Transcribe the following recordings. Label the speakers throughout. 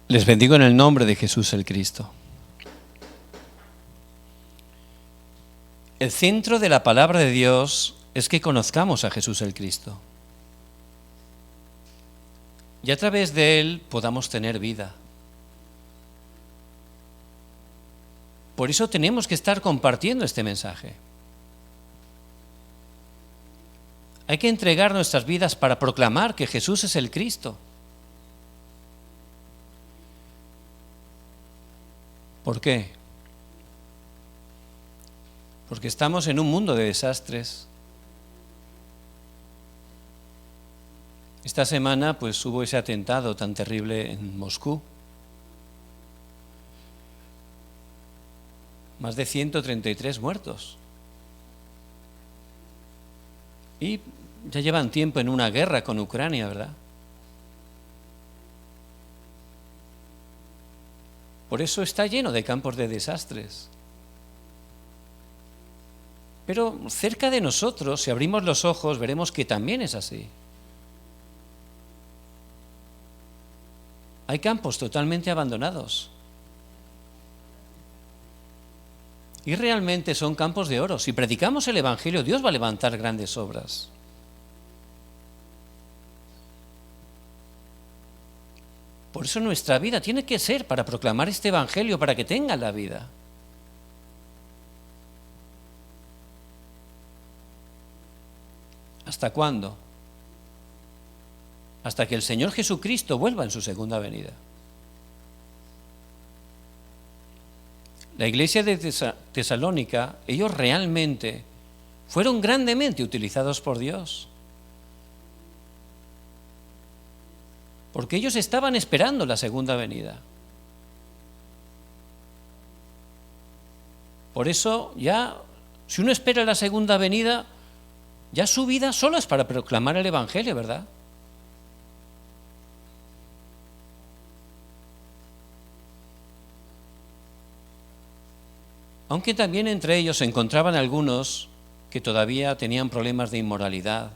Speaker 1: Les bendigo en el nombre de Jesús el Cristo. El centro de la palabra de Dios es que conozcamos a Jesús el Cristo. Y a través de Él podamos tener vida. Por eso tenemos que estar compartiendo este mensaje. Hay que entregar nuestras vidas para proclamar que Jesús es el Cristo. ¿Por qué? Porque estamos en un mundo de desastres. Esta semana pues hubo ese atentado tan terrible en Moscú. Más de 133 muertos. Y ya llevan tiempo en una guerra con Ucrania, ¿verdad? Por eso está lleno de campos de desastres. Pero cerca de nosotros, si abrimos los ojos, veremos que también es así. Hay campos totalmente abandonados. Y realmente son campos de oro. Si predicamos el Evangelio, Dios va a levantar grandes obras. Por eso nuestra vida tiene que ser para proclamar este Evangelio, para que tengan la vida. ¿Hasta cuándo? Hasta que el Señor Jesucristo vuelva en su segunda venida. La iglesia de Tesalónica, ellos realmente fueron grandemente utilizados por Dios. Porque ellos estaban esperando la segunda venida. Por eso ya, si uno espera la segunda venida, ya su vida solo es para proclamar el Evangelio, ¿verdad? Aunque también entre ellos se encontraban algunos que todavía tenían problemas de inmoralidad.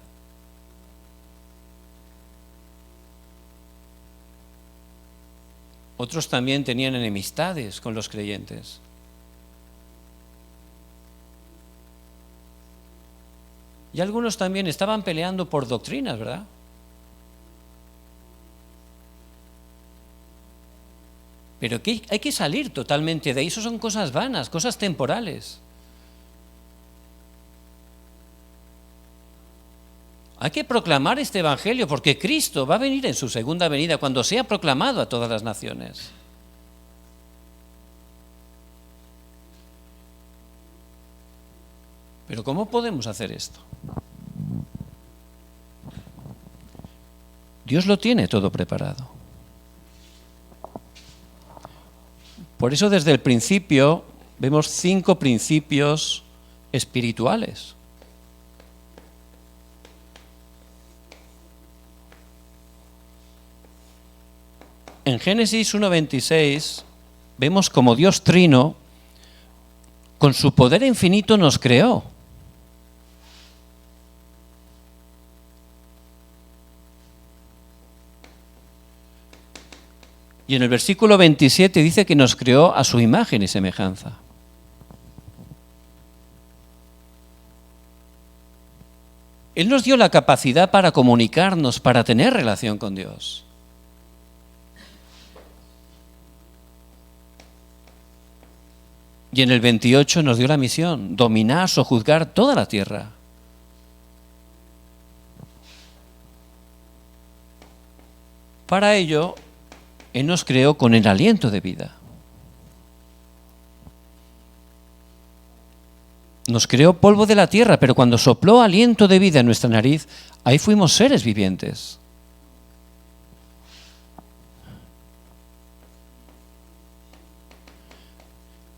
Speaker 1: Otros también tenían enemistades con los creyentes. Y algunos también estaban peleando por doctrinas, ¿verdad? Pero hay que salir totalmente de ahí. Eso son cosas vanas, cosas temporales. Hay que proclamar este Evangelio porque Cristo va a venir en su segunda venida cuando sea proclamado a todas las naciones. Pero ¿cómo podemos hacer esto? Dios lo tiene todo preparado. Por eso desde el principio vemos 5 principios espirituales. En Génesis 1:26 vemos como Dios Trino, con su poder infinito, nos creó. Y en el versículo 27 dice que nos creó a su imagen y semejanza. Él nos dio la capacidad para comunicarnos, para tener relación con Dios. Y en el 28 nos dio la misión, dominar, sojuzgar toda la tierra. Para ello, Él nos creó con el aliento de vida. Nos creó polvo de la tierra, pero cuando sopló aliento de vida en nuestra nariz, ahí fuimos seres vivientes.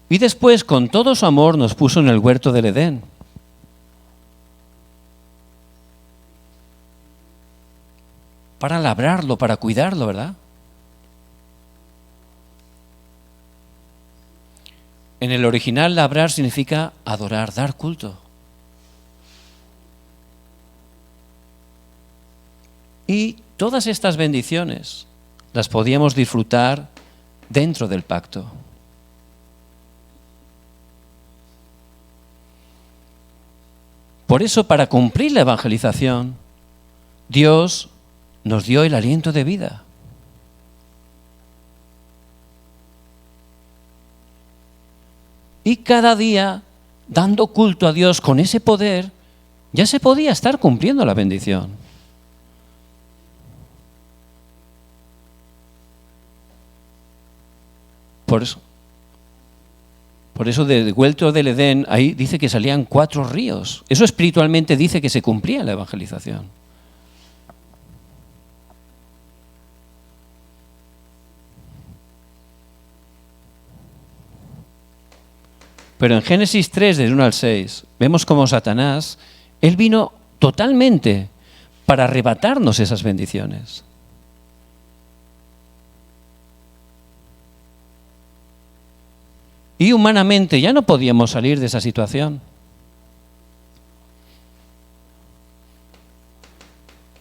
Speaker 1: Y después, con todo su amor, nos puso en el huerto del Edén. Para labrarlo, para cuidarlo, ¿verdad? En el original, labrar significa adorar, dar culto. Y todas estas bendiciones las podíamos disfrutar dentro del pacto. Por eso, para cumplir la evangelización, Dios nos dio el aliento de vida. Y cada día, dando culto a Dios con ese poder, ya se podía estar cumpliendo la bendición. Por eso del huerto del Edén, ahí dice que salían 4 ríos. Eso espiritualmente dice que se cumplía la evangelización. Pero en Génesis 3, del 1 al 6, vemos cómo Satanás, él vino totalmente para arrebatarnos esas bendiciones. Y humanamente ya no podíamos salir de esa situación.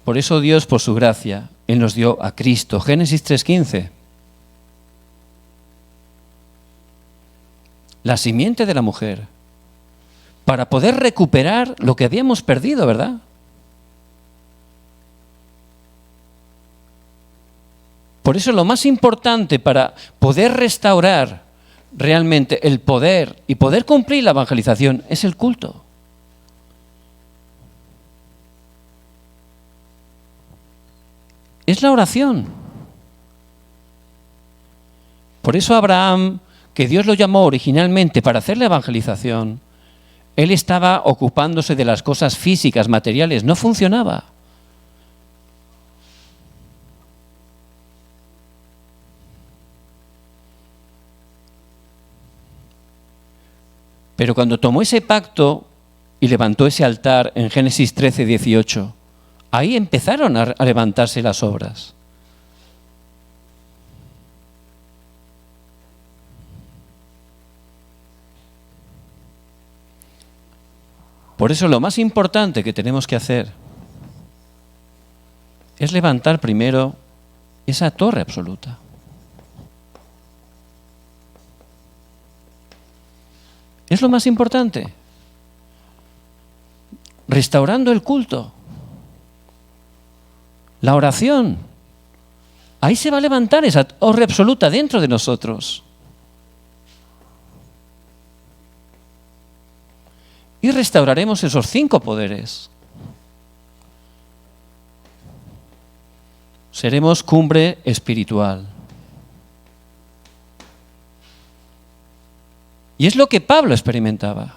Speaker 1: Por eso Dios, por su gracia, Él nos dio a Cristo. Génesis 3:15. La simiente de la mujer, para poder recuperar lo que habíamos perdido, ¿verdad? Por eso lo más importante para poder restaurar realmente el poder y poder cumplir la evangelización es el culto. Es la oración. Por eso Abraham, que Dios lo llamó originalmente para hacer la evangelización, él estaba ocupándose de las cosas físicas, materiales, no funcionaba. Pero cuando tomó ese pacto y levantó ese altar en Génesis 13:18, ahí empezaron a levantarse las obras. Por eso lo más importante que tenemos que hacer es levantar primero esa torre absoluta. Es lo más importante. Restaurando el culto. La oración. Ahí se va a levantar esa torre absoluta dentro de nosotros. Y restauraremos esos 5 poderes. Seremos cumbre espiritual. Y es lo que Pablo experimentaba.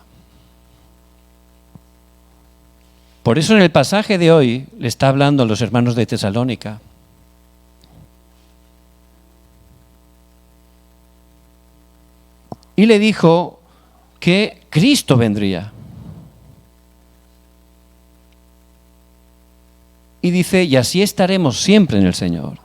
Speaker 1: Por eso en el pasaje de hoy le está hablando a los hermanos de Tesalónica. Y le dijo que Cristo vendría. Y dice, y así estaremos siempre en el Señor.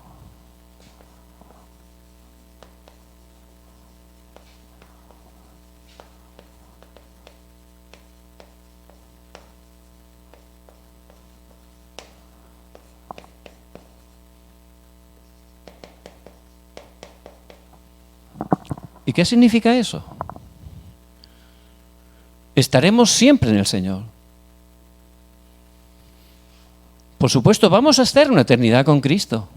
Speaker 1: ¿Y qué significa eso? Estaremos siempre en el Señor. Por supuesto, vamos a estar una eternidad con Cristo.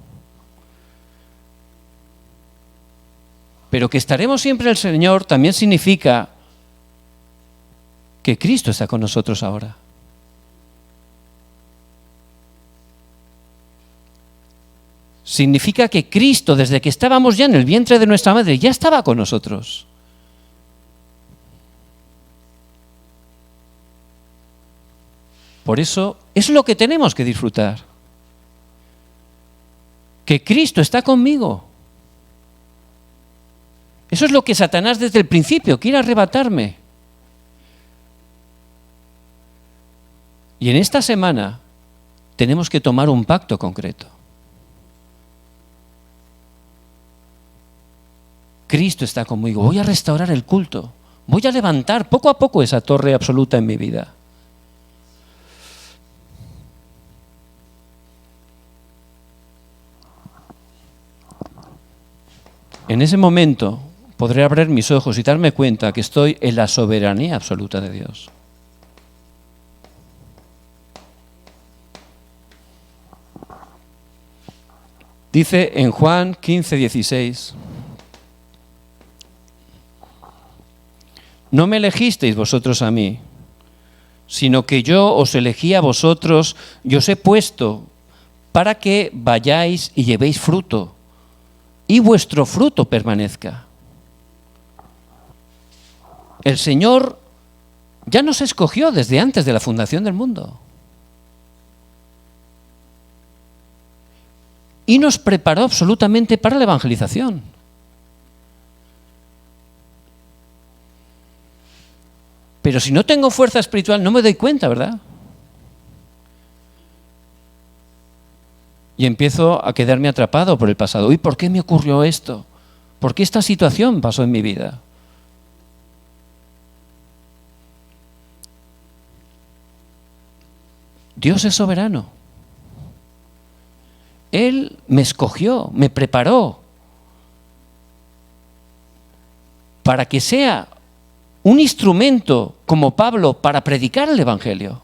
Speaker 1: Pero que estaremos siempre en el Señor también significa que Cristo está con nosotros ahora. Significa que Cristo, desde que estábamos ya en el vientre de nuestra madre, ya estaba con nosotros. Por eso es lo que tenemos que disfrutar. Que Cristo está conmigo. Eso es lo que Satanás desde el principio quiere arrebatarme. Y en esta semana tenemos que tomar un pacto concreto. Cristo está conmigo. Voy a restaurar el culto. Voy a levantar poco a poco esa torre absoluta en mi vida. En ese momento podré abrir mis ojos y darme cuenta que estoy en la soberanía absoluta de Dios. Dice en Juan 15:16, no me elegisteis vosotros a mí, sino que yo os elegí a vosotros y os he puesto para que vayáis y llevéis fruto, y vuestro fruto permanezca. El Señor ya nos escogió desde antes de la fundación del mundo. Y nos preparó absolutamente para la evangelización. Pero si no tengo fuerza espiritual, no me doy cuenta, ¿verdad? Y empiezo a quedarme atrapado por el pasado. ¿Y por qué me ocurrió esto? ¿Por qué esta situación pasó en mi vida? Dios es soberano. Él me escogió, me preparó para que sea un instrumento como Pablo para predicar el Evangelio.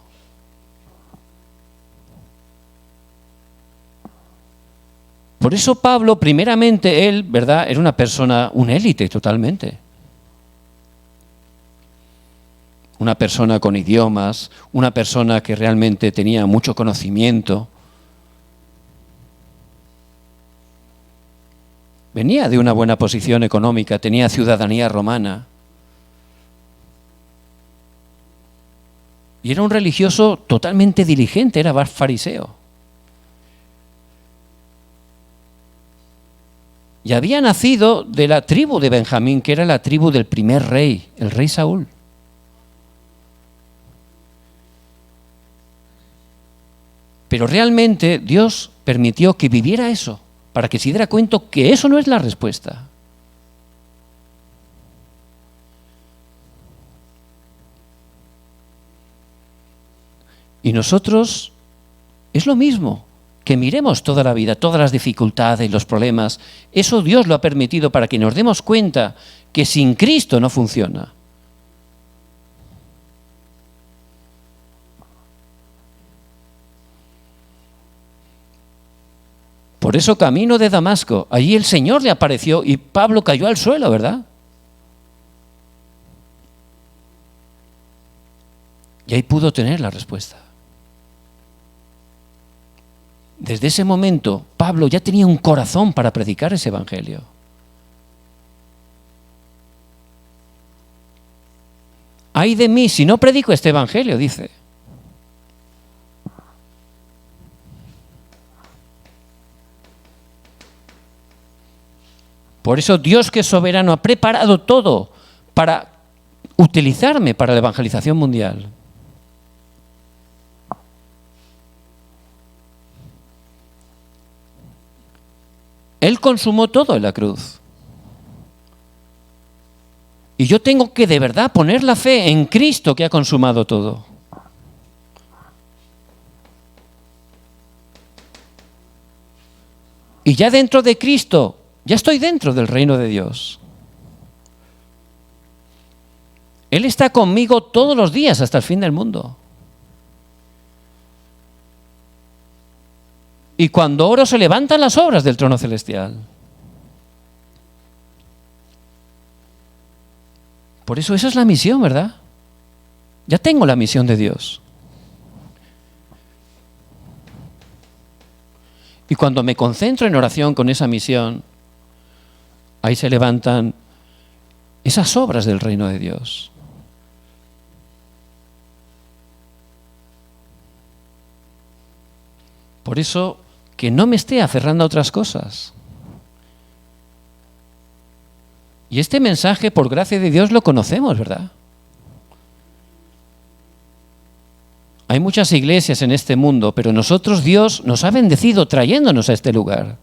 Speaker 1: Por eso Pablo, primeramente, él, ¿verdad?, era una persona, un élite totalmente. Una persona con idiomas, una persona que realmente tenía mucho conocimiento. Venía de una buena posición económica, tenía ciudadanía romana. Y era un religioso totalmente diligente, era fariseo. Y había nacido de la tribu de Benjamín, que era la tribu del primer rey, el rey Saúl. Pero realmente Dios permitió que viviera eso, para que se diera cuenta que eso no es la respuesta. Y nosotros es lo mismo, que miremos toda la vida, todas las dificultades, los problemas. Eso Dios lo ha permitido para que nos demos cuenta que sin Cristo no funciona. Por eso camino de Damasco, allí el Señor le apareció y Pablo cayó al suelo, ¿verdad? Y ahí pudo tener la respuesta. Desde ese momento, Pablo ya tenía un corazón para predicar ese evangelio. ¡Ay de mí si no predico este evangelio!, dice. Por eso Dios, que es soberano, ha preparado todo para utilizarme para la evangelización mundial. Él consumó todo en la cruz. Y yo tengo que de verdad poner la fe en Cristo, que ha consumado todo. Y ya dentro de Cristo, ya estoy dentro del reino de Dios. Él está conmigo todos los días hasta el fin del mundo. Y cuando oro se levantan las obras del trono celestial. Por eso esa es la misión, ¿verdad? Ya tengo la misión de Dios. Y cuando me concentro en oración con esa misión, ahí se levantan esas obras del reino de Dios. Por eso, que no me esté aferrando a otras cosas. Y este mensaje, por gracia de Dios, lo conocemos, ¿verdad? Hay muchas iglesias en este mundo, pero nosotros, Dios nos ha bendecido trayéndonos a este lugar.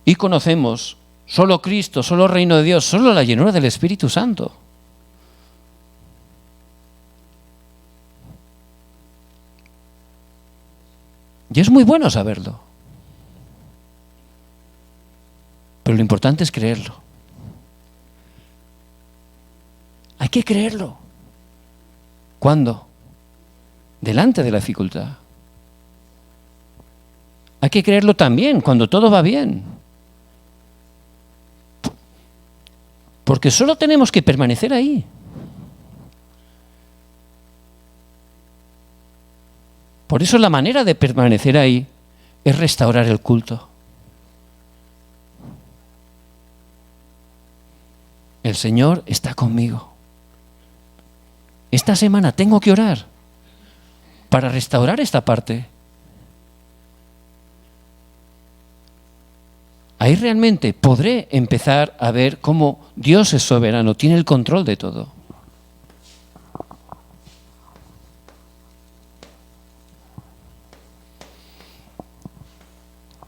Speaker 1: Y conocemos solo Cristo, solo el reino de Dios, solo la llenura del Espíritu Santo. Y es muy bueno saberlo. Pero lo importante es creerlo. Hay que creerlo. ¿Cuándo? Delante de la dificultad. Hay que creerlo también cuando todo va bien. Porque solo tenemos que permanecer ahí. Por eso la manera de permanecer ahí es restaurar el culto. El Señor está conmigo. Esta semana tengo que orar para restaurar esta parte. Ahí realmente podré empezar a ver cómo Dios es soberano, tiene el control de todo.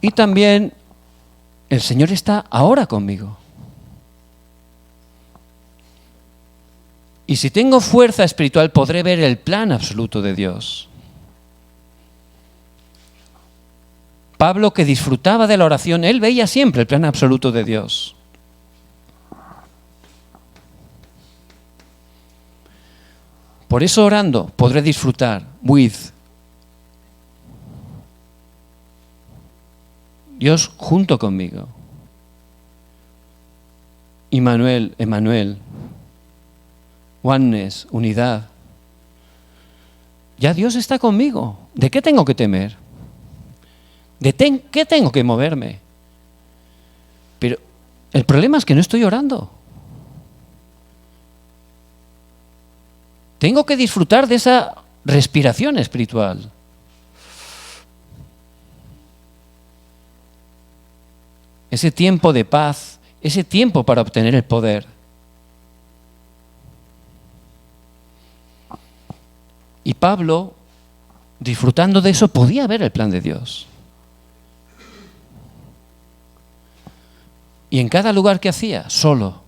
Speaker 1: Y también el Señor está ahora conmigo. Y si tengo fuerza espiritual, podré ver el plan absoluto de Dios. Pablo, que disfrutaba de la oración, él veía siempre el plan absoluto de Dios. Por eso orando podré disfrutar Dios junto conmigo. Emmanuel. Oneness, unidad. Ya Dios está conmigo. ¿De qué tengo que temer? ¿Qué tengo que moverme? Pero el problema es que no estoy orando. Tengo que disfrutar de esa respiración espiritual. Ese tiempo de paz, ese tiempo para obtener el poder. Y Pablo, disfrutando de eso, podía ver el plan de Dios. Y en cada lugar que hacía, solo.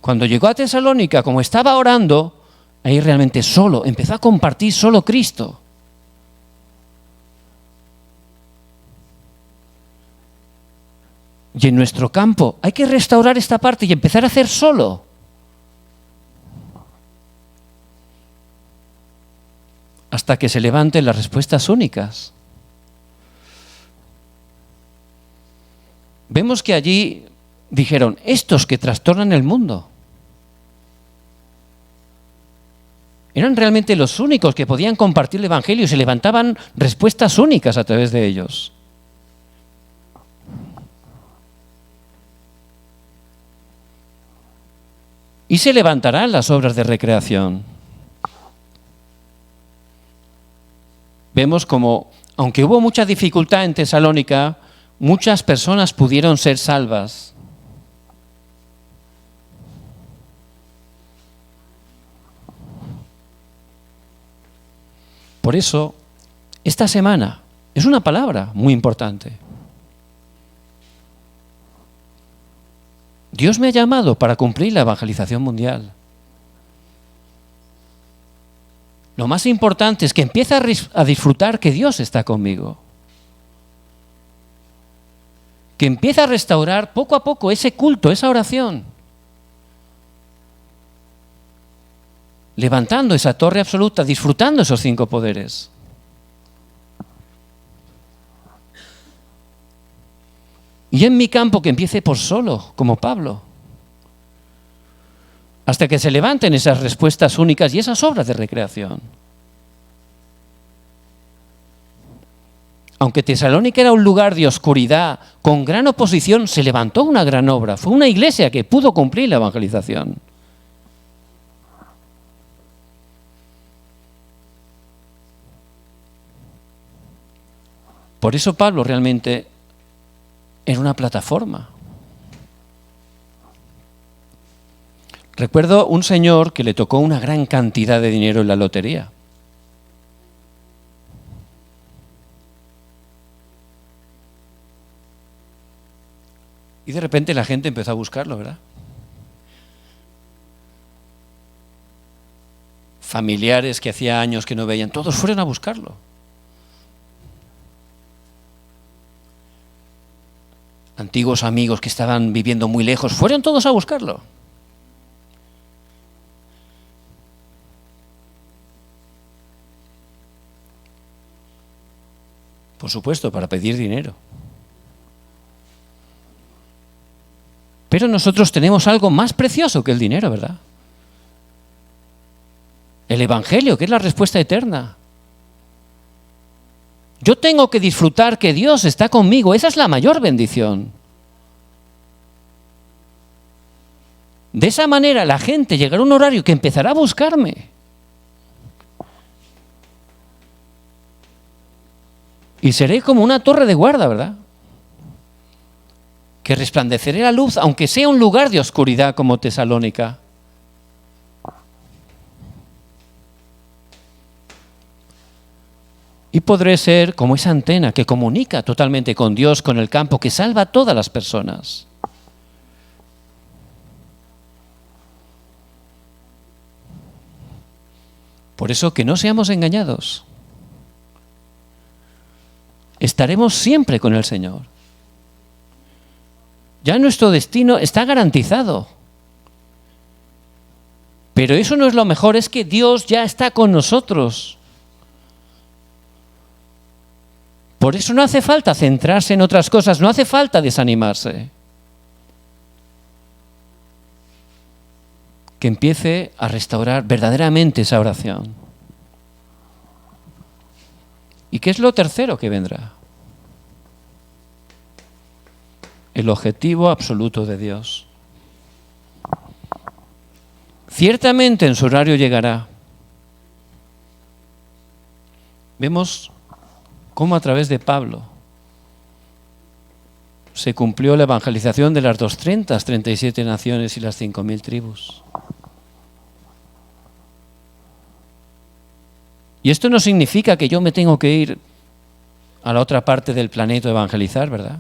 Speaker 1: Cuando llegó a Tesalónica, como estaba orando, ahí realmente solo, empezó a compartir solo Cristo. Y en nuestro campo hay que restaurar esta parte y empezar a hacer solo. Hasta que se levanten las respuestas únicas. Vemos que allí dijeron, estos que trastornan el mundo. Eran realmente los únicos que podían compartir el Evangelio y se levantaban respuestas únicas a través de ellos. Y se levantarán las obras de recreación. Vemos como, aunque hubo mucha dificultad en Tesalónica, muchas personas pudieron ser salvas. Por eso, esta semana es una palabra muy importante. Dios me ha llamado para cumplir la evangelización mundial. Lo más importante es que empiece a disfrutar que Dios está conmigo. Que empiece a restaurar poco a poco ese culto, esa oración. Levantando esa torre absoluta, disfrutando esos 5 poderes. Y en mi campo que empiece por solo, como Pablo. Hasta que se levanten esas respuestas únicas y esas obras de recreación. Aunque Tesalónica era un lugar de oscuridad, con gran oposición, se levantó una gran obra. Fue una iglesia que pudo cumplir la evangelización. Por eso Pablo realmente era una plataforma. Recuerdo un señor que le tocó una gran cantidad de dinero en la lotería. Y de repente la gente empezó a buscarlo, ¿verdad? familiares que hacía años que no veían, todos fueron a buscarlo. Antiguos amigos que estaban viviendo muy lejos, fueron todos a buscarlo. Por supuesto, para pedir dinero. Pero nosotros tenemos algo más precioso que el dinero, ¿verdad? El Evangelio, que es la respuesta eterna. Yo tengo que disfrutar que Dios está conmigo. Esa es la mayor bendición. De esa manera la gente llegará a un horario que empezará a buscarme. Y seré como una torre de guarda, ¿verdad? Que resplandeceré la luz, aunque sea un lugar de oscuridad como Tesalónica. Y podré ser como esa antena que comunica totalmente con Dios, con el campo, que salva a todas las personas. Por eso que no seamos engañados. Estaremos siempre con el Señor. Ya nuestro destino está garantizado. Pero eso no es lo mejor, es que Dios ya está con nosotros. Por eso no hace falta centrarse en otras cosas, no hace falta desanimarse. Que empiece a restaurar verdaderamente esa oración. ¿Y qué es lo tercero que vendrá? El objetivo absoluto de Dios. Ciertamente en su horario llegará. Vemos cómo a través de Pablo se cumplió la evangelización de las 237 naciones y las 5.000 tribus. Y esto no significa que yo me tengo que ir a la otra parte del planeta a evangelizar, ¿verdad?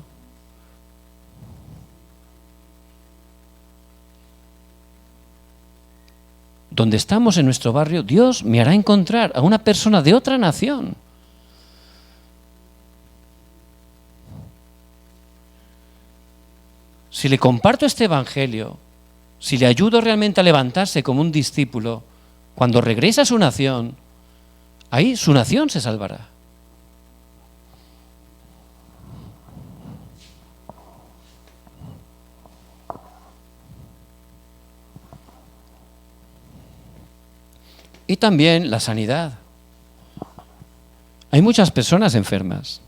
Speaker 1: Donde estamos en nuestro barrio, Dios me hará encontrar a una persona de otra nación. Si le comparto este evangelio, si le ayudo realmente a levantarse como un discípulo, cuando regresa a su nación, ahí su nación se salvará. Y también la sanidad. Hay muchas personas enfermas.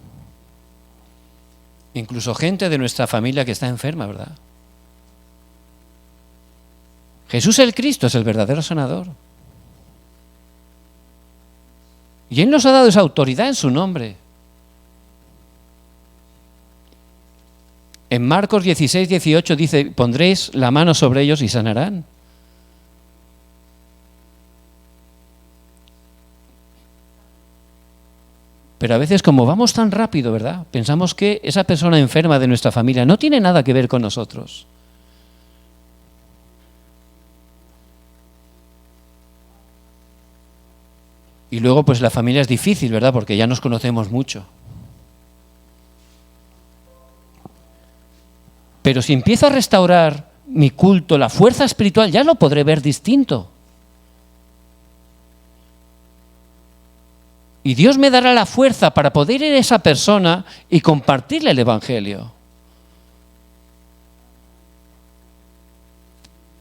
Speaker 1: Incluso gente de nuestra familia que está enferma, ¿verdad? Jesús el Cristo es el verdadero sanador. Y Él nos ha dado esa autoridad en su nombre. En Marcos 16, 18 dice, pondréis la mano sobre ellos y sanarán. Pero a veces como vamos tan rápido, ¿verdad? Pensamos que esa persona enferma de nuestra familia no tiene nada que ver con nosotros. Y luego pues la familia es difícil, ¿verdad? Porque ya nos conocemos mucho. Pero si empiezo a restaurar mi culto, la fuerza espiritual, ya lo podré ver distinto. Y Dios me dará la fuerza para poder ir a esa persona y compartirle el Evangelio.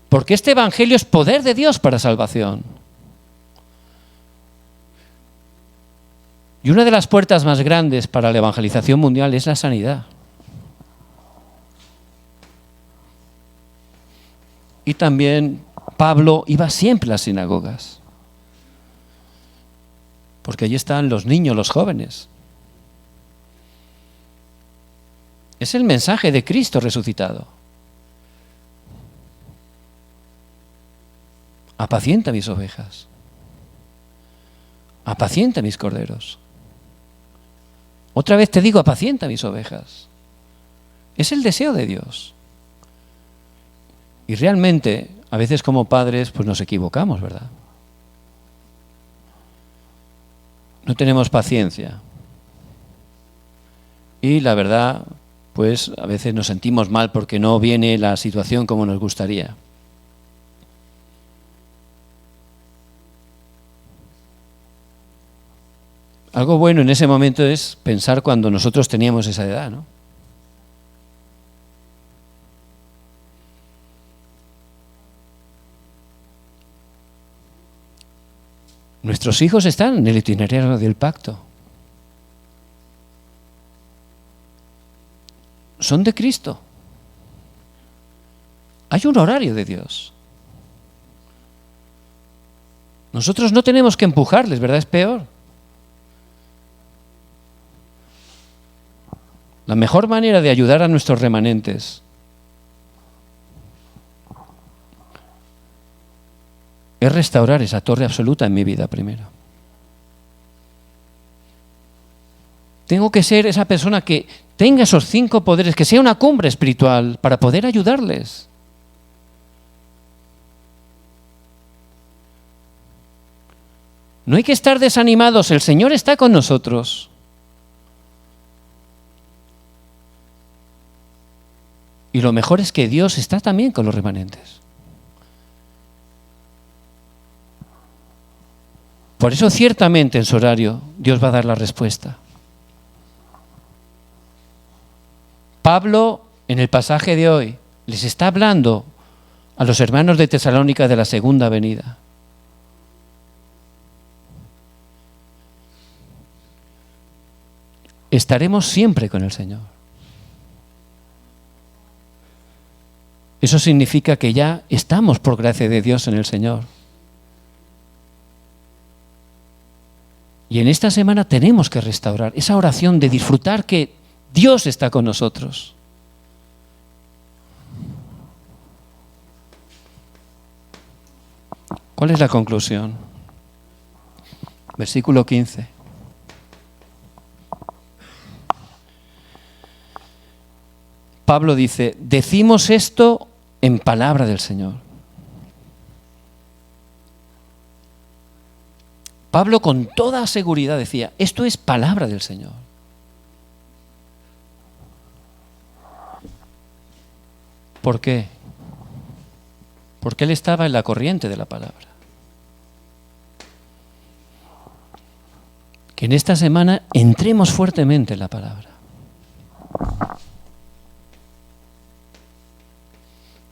Speaker 1: Porque este Evangelio es poder de Dios para salvación. Y una de las puertas más grandes para la evangelización mundial es la sanidad. Y también Pablo iba siempre a las sinagogas. Porque allí están los niños, los jóvenes. Es el mensaje de Cristo resucitado. Apacienta mis ovejas. Apacienta mis corderos. Otra vez te digo, apacienta mis ovejas. Es el deseo de Dios. Y realmente, a veces como padres, pues nos equivocamos, ¿verdad? no tenemos paciencia. Y la verdad, pues a veces nos sentimos mal porque no viene la situación como nos gustaría. Algo bueno en ese momento es pensar cuando nosotros teníamos esa edad, ¿no? Nuestros hijos están en el itinerario del pacto. Son de Cristo. Hay un horario de Dios. Nosotros no tenemos que empujarles, ¿verdad? Es peor. La mejor manera de ayudar a nuestros remanentes es restaurar esa torre absoluta en mi vida primero. Tengo que ser esa persona que tenga esos 5 poderes, que sea una cumbre espiritual para poder ayudarles. No hay que estar desanimados, el Señor está con nosotros. Y lo mejor es que Dios está también con los remanentes. Por eso ciertamente en su horario Dios va a dar la respuesta. Pablo, en el pasaje de hoy, les está hablando a los hermanos de Tesalónica de la segunda venida. Estaremos siempre con el Señor. Eso significa que ya estamos por gracia de Dios en el Señor. Y en esta semana tenemos que restaurar esa oración de disfrutar que Dios está con nosotros. ¿Cuál es la conclusión? Versículo 15. Pablo dice, decimos esto en palabra del Señor. Pablo con toda seguridad decía, esto es palabra del Señor. ¿Por qué? Porque él estaba en la corriente de la palabra. Que en esta semana entremos fuertemente en la palabra.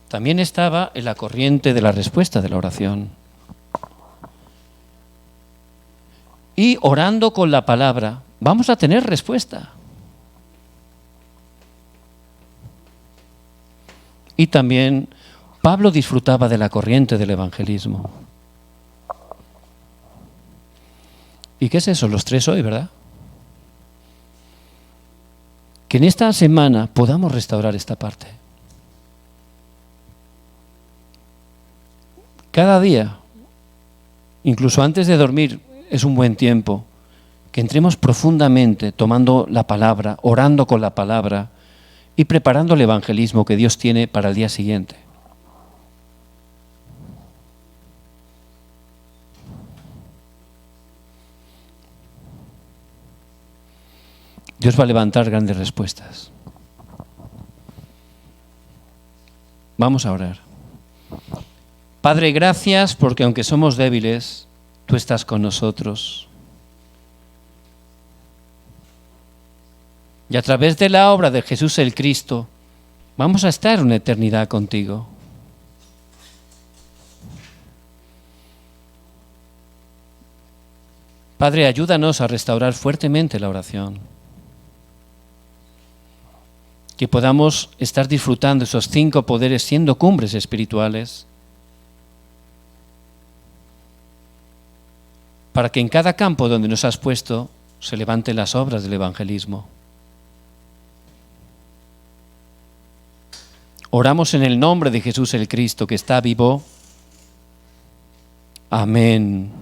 Speaker 1: También estaba en la corriente de la respuesta de la oración. Y orando con la palabra, vamos a tener respuesta. Y también Pablo disfrutaba de la corriente del evangelismo. ¿Y qué es eso? Los 3 hoy, ¿verdad? Que en esta semana podamos restaurar esta parte. Cada día, incluso antes de dormir, es un buen tiempo que entremos profundamente tomando la palabra, orando con la palabra y preparando el evangelismo que Dios tiene para el día siguiente. Dios va a levantar grandes respuestas. Vamos a orar. Padre, gracias porque aunque somos débiles, tú estás con nosotros. Y a través de la obra de Jesús el Cristo, vamos a estar una eternidad contigo. Padre, ayúdanos a restaurar fuertemente la oración. Que podamos estar disfrutando esos 5 poderes siendo cumbres espirituales. Para que en cada campo donde nos has puesto se levanten las obras del evangelismo. Oramos en el nombre de Jesús el Cristo, que está vivo. Amén.